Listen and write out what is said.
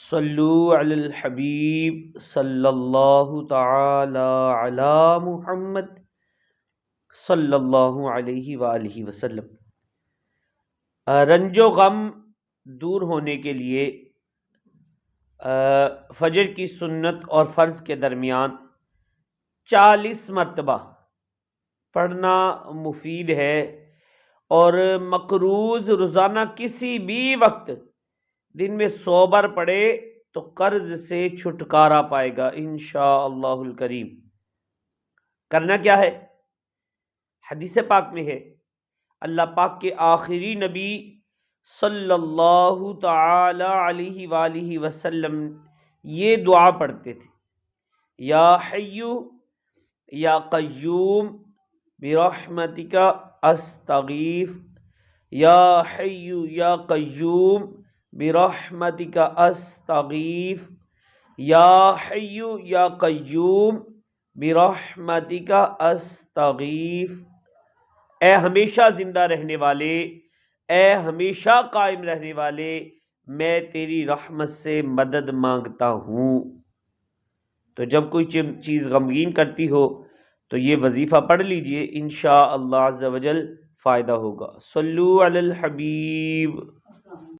صلو علی الحبیب صلی اللہ تعالی علی محمد صلی اللہ علیہ وآلہ وسلم۔ رنج و غم دور ہونے کے لیے فجر کی سنت اور فرض کے درمیان 40 مرتبہ پڑھنا مفید ہے، اور مقروض روزانہ کسی بھی وقت دن میں 100 بار پڑھے تو قرض سے چھٹکارا پائے گا انشاءاللہ الکریم۔ کرنا کیا ہے؟ حدیث پاک میں ہے، اللہ پاک کے آخری نبی صلی اللہ تعالی علیہ وآلہ وسلم یہ دعا پڑھتے تھے، یا حیو یا قیوم برحمتک استغیث، یا حیو یا قیوم برحمتک استغیث، یا حیو یا قیوم برحمتک استغیث۔ اے ہمیشہ زندہ رہنے والے، اے ہمیشہ قائم رہنے والے، میں تیری رحمت سے مدد مانگتا ہوں۔ تو جب کوئی چیز غمگین کرتی ہو تو یہ وظیفہ پڑھ لیجئے، انشاءاللہ عز و جل فائدہ ہوگا۔ صلو علی الحبیب۔